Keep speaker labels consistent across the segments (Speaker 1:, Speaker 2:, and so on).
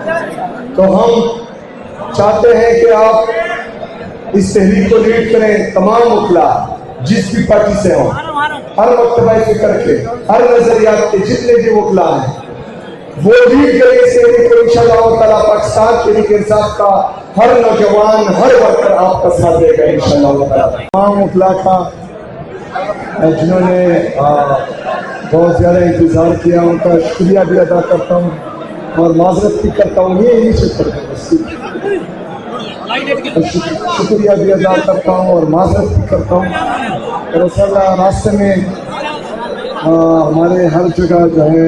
Speaker 1: तो हम चाहते हैं कि आप इस तहरीक को लीड करें। तमाम वकला जिस भी पार्टी से हों, हर मकतबा फिक्र के, हर नजरियात के जितने भी वकला हैं, वो लीड करें इस तहरीक को। इंशाअल्लाह ताला पाकिस्तान तहरीक इंसाफ का हर नौजवान, हर वर्कर आपका साथ देगा इंशाअल्लाह ताला। तमाम वकला का जिन्होंने बहुत ज़्यादा इंतज़ार किया, उनका शुक्रिया भी अदा करता हूँ और माजरत भी करता हूँ। ये नहीं शुक्रिया भी अदा करता हूँ और माजरत भी करता हूँ। दरअसल रास्ते में हमारे हर जगह जो है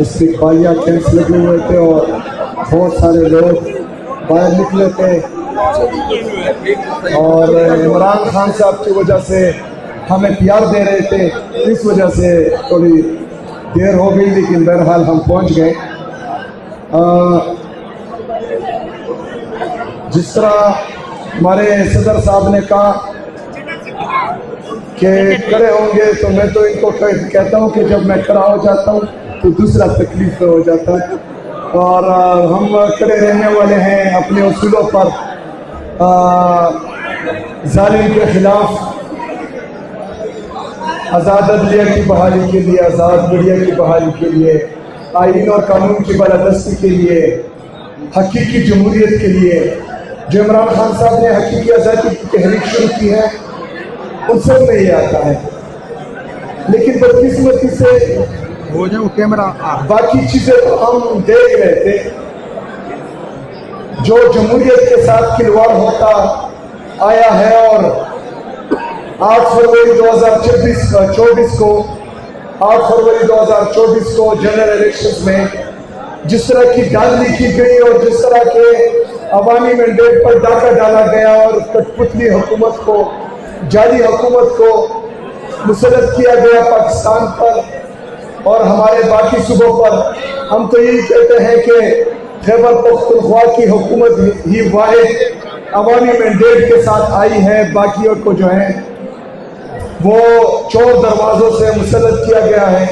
Speaker 1: इस्तिक़बालिया कैंप्स लगे हुए थे और बहुत सारे लोग बाहर निकले थे और इमरान खान साहब की वजह से हमें प्यार दे रहे थे, इस वजह से थोड़ी देर हो गई, लेकिन बहरहाल हम पहुंच गए। जिस तरह हमारे सदर साहब ने कहा कि खड़े होंगे, तो मैं तो इनको कहता हूं कि जब मैं खड़ा हो जाता हूं तो दूसरा तकलीफ हो जाता है। और हम खड़े रहने वाले हैं अपने उसूलों पर, जालिम के खिलाफ, आज़ाद अदलिया की बहाली के लिए, आज़ाद मीडिया की बहाली के लिए, आईन और कानून की बालादस्ती के लिए, हकीकी जमहूरियत के लिए। जो इमरान खान साहब ने हकीकी आज़ादी की तहरीक शुरू की है, उन सब में ये आता है। लेकिन बदकिस्मती से
Speaker 2: हो जाओ कैमरा,
Speaker 1: बाकी चीजें तो हम देख रहे थे। जो जमहूरियत के साथ खिलवाड़ होता आया है और 8 फरवरी 2024 को 8 फरवरी 2024 को जनरल इलेक्शंस में जिस तरह की डालनी की गई और जिस तरह के अवामी मैंडेट पर डाका डाला गया और कठपुतली हुकूमत को, जाली हुकूमत को मुसल्लत किया गया पाकिस्तान पर और हमारे बाकी सूबों पर, हम तो यही कहते हैं कि खैबर पख्तूनख्वा की हुकूमत ही वाहिद अवामी मैंडेट के साथ आई है, बाकियों को जो है वो चोर दरवाजों से मुसल्लत किया गया है।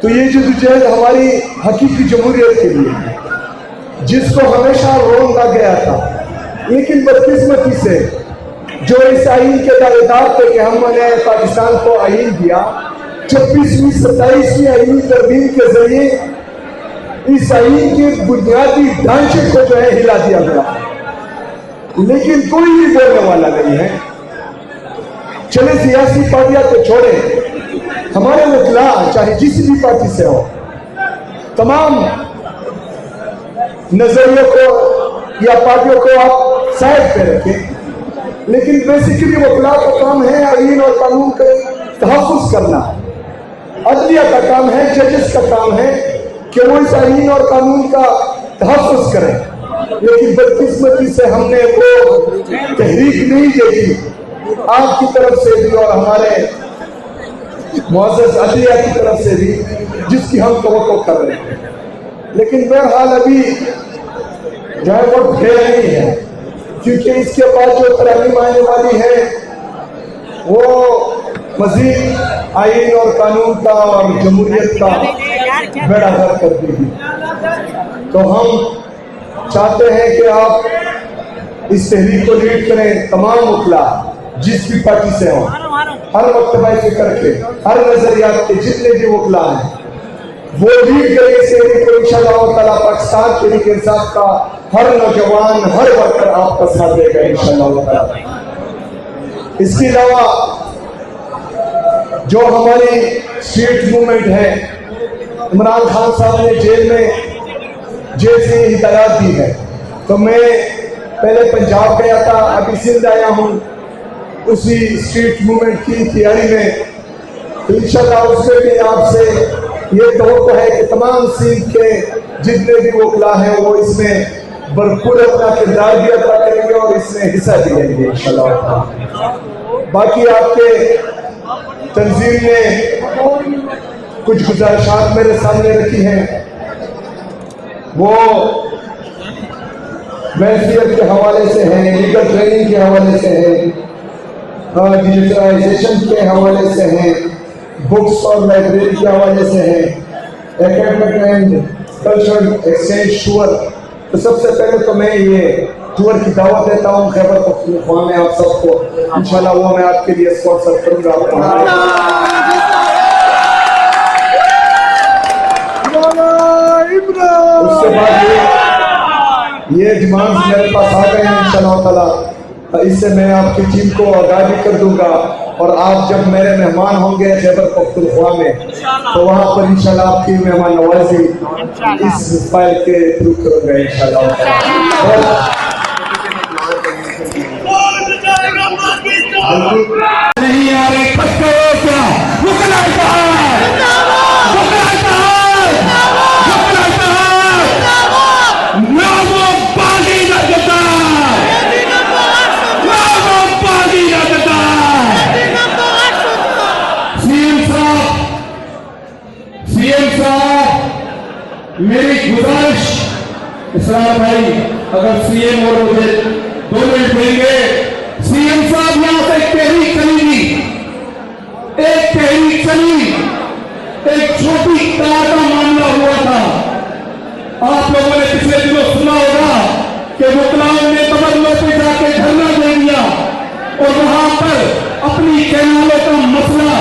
Speaker 1: तो ये जद्दोजहद हमारी हकीकी जमहूरियत के लिए है, जिसको हमेशा रोका गया था। लेकिन बदकिस्मती से जो इस आईन के दावेदार थे कि हमने पाकिस्तान को आईन दिया, 26वीं 27वीं आईनी तरमीम के जरिए इस आईन के बुनियादी ढांचे को जो है हिला दिया गया, लेकिन कोई भी बोलने वाला नहीं है। चले सियासी पार्टियां तो छोड़े, हमारे वकला चाहे जिस भी पार्टी से हो, तमाम नजरियों को या पार्टियों को आप साइड पे रखें, लेकिन बेसिकली वकला का काम है आईन और कानून का तहफ़्फ़ुज़ करना। अदलिया का काम है, जजेस का काम है कि वो इस आईन और कानून का तहफ़्फ़ुज़ करें। लेकिन बदकिस्मती से हमने वो तहरीक नहीं देखी आपकी तरफ से भी और हमारे मुअज़्ज़ज़ अदलिया की तरफ से भी, जिसकी हम तवक्को कर रहे हैं। लेकिन बहरहाल अभी जो है वो ढेर नहीं है, क्योंकि इसके बाद जो तरमीम आने वाली है वो मजीद आईन और कानून का और जमहूरियत का बेड़ा गर्क कर देगी। तो हम चाहते हैं कि आप इस तहरीक को लीड करें। तमाम वकला जिस भी पार्टी से हों, हर मकतबा फिक्र के, हर नजरियात के जितने भी वकला हैं, वो लीड करें इस तहरीक को। इंशाअल्लाह ताला पाकिस्तान तहरीक इंसाफ का हर नौजवान, हर वर्कर आपका साथ देगा इंशाअल्लाह ताला। इसके अलावा जो हमारी स्ट्रीट मूवमेंट है, इमरान खान साहब ने जेल से हिदायत दी है, तो मैं पहले पंजाब गया था, अभी सिंध आया हूँ उसी स्ट्रीट मूवमेंट की तैयारी में। तो इंशाअल्लाह उसमें भी आपसे ये तवक्को है कि तमाम सिंध के जितने भी वकला हैं वो इसमें भरपूर अपना किरदार भी अदा करेंगे और इसमें हिस्सा भी लेंगे इंशाअल्लाह। बाकी आपके तंजीम ने कुछ गुजारिशात मेरे सामने रखी हैं, वो वेलफेयर के हवाले से हैं, लीगल ट्रेनिंग के हवाले से हैं, डिजिटलाइजेशन के हवाले से हैं, बुक्स और लाइब्रेरी के हवाले से हैं। Academic and cultural exchange tour. तो सबसे पहले तो मैं ये टूर की दावत देता हूँ खैबर पख्तूनख्वा में आप सबको। इंशाल्लाह वो मैं आपके लिए स्पॉन्सर करूंगा। उसके बाद ये डिमांड्स मेरे पास आ गए हैं इंशाल्लाह ताला। इससे मैं आपकी टीम को आगाह भी कर दूंगा और आप जब मेरे मेहमान होंगे खैबर पख्तूनख्वा में तो वहाँ पर इंशाल्लाह आपकी मेहमान नवाजी इस फाइल के थ्रू करूंगा इंशाल्लाह।
Speaker 3: नहीं आ रहे क्या सीएम साहब मेरी गुजारिश इसरार भाई अगर सीएम और मुझे 2 मिनट देंगे। सीएम साहब यहां से एक तहरीक चली एक छोटी कार का मामला हुआ था। आप लोगों ने पिछले दिनों सुना होगा कि मुकलाम ने तबल्लों पे जाके धरना दे दिया और वहां पर अपनी कैनालों का मसला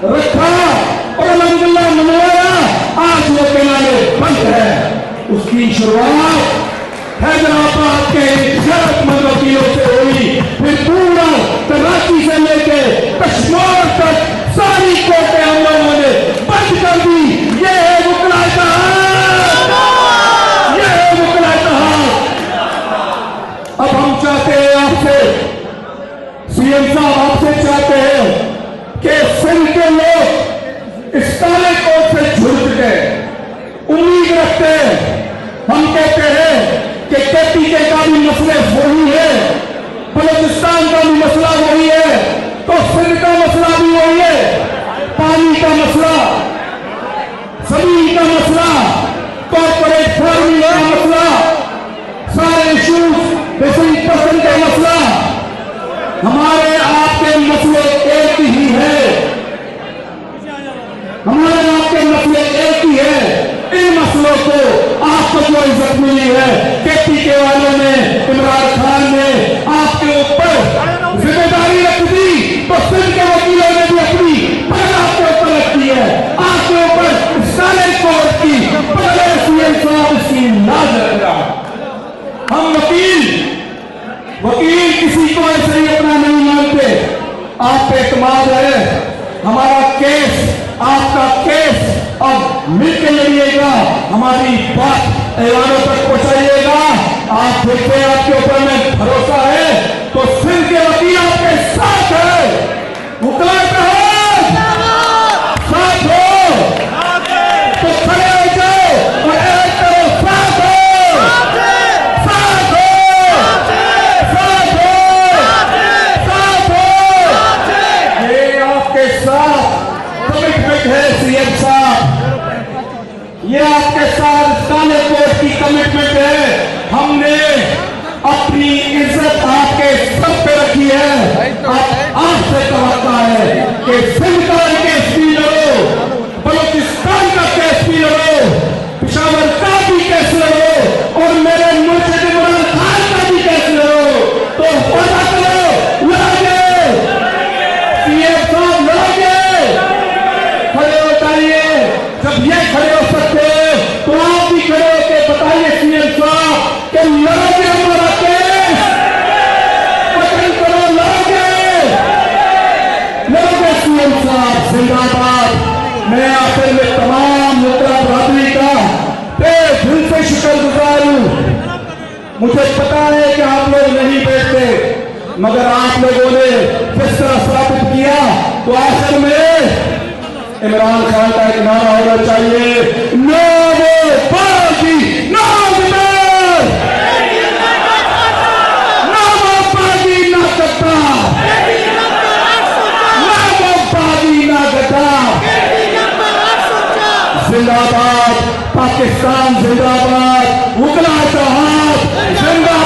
Speaker 3: रखा और अल्हम्दुलिल्लाह मनवाया। आज वो कैनाले बंद है। उसकी शुरुआत हैदराबाद के जरूरतमंद वकीलों से हुई, फिर पूरा कराची से लेके कश्मीर तक सारी कोर्टें हम लोगों ने बंद कर दी। ये है मुकला इत्तेहाद, ये है मुकला इत्तेहाद। अब हम चाहते हैं आपसे सीएम साहब आपसे चाहते हैं कि सिंध के लोग इस काले कोट से जुड़ चुके उम्मीद रखते हैं। हम कहते हैं कि केपीके का भी मसले वही है, बलूचिस्तान का भी मसला वही है, तो सिंध का मसला भी वही है। पानी का मसला, जमीन का मसला, कॉर्पोरेट फार्मिंग का मसला, सारे इश्यूज बेसिक पर्सन का मसला, हमारे आपके मसले एक ही है। हमारे आपके मसले एक ही है। इन मसलों को आपको जो इज्जत मिली है केपीके वालों ने, इमरान खान ने आपके ऊपर जिम्मेदारी रख दी, तो सिंध के वकीलों ने भी अपनी पकड़ आपके ऊपर रख दी है। आपके ऊपर सारे कोर्ट की पहले सीएम साहब इसकी लाज रख रहा। हम वकील किसी को ऐसे ही अपना नहीं मानते। आप पे एतमाद है, हमारा केस आपका केस अब मिलकर लड़िएगा, हमारी बात ऐलानों तक पहुंचाइएगा। आप देखते हैं आपके ऊपर में भरोसा है तो सिंध के वकील आपके साथ है। मुकला इत्तेहाद साथ हो तो खड़े हो जाओ और एक करो, साथ हो, साथ हो, साथ हो, साथ हो। ये आपके साथ कमिटमेंट है सीएम साहब, ये आपके साथ काले कोर्ट की कमिटमेंट है। हमने अपनी इज्जत आपके सर पे रखी है। आपसे तवक्का है कि सिंध का केस भी लड़ो, बलूचिस्तान का केस भी लड़ो, पिशावर का भी केस लड़ो और मेरे मुर्शिद इमरान खान का भी केस लड़ो। तो वादा करो लड़ोगे, सीएम साहब लड़ोगे, खड़े हो जाइए। जब ये खड़े हो सकते हैं तो आप भी खड़े होकर बताइए सीएम साहब कि लड़ोगे हमारा केस, पसंद करो, लड़ोगे सीएम साहब जिंदाबाद। मैं आखिर में तमाम मुकरा बरादरी का दिल से शुक्रगुजार हूं। मुझे पता है कि आप लोग नहीं बैठते, मगर आप लोगों ने जिस तरह साबित किया तो आखिर में इमरान खान का एक नारा होना चाहिए, नो वो बागी, नो विमर, नो वो बागी ना गद्दार, नो वो बागी ना गद्दार। जिंदाबाद पाकिस्तान, जिंदाबाद मुगला इत्तेहाद, जिंदाबाद।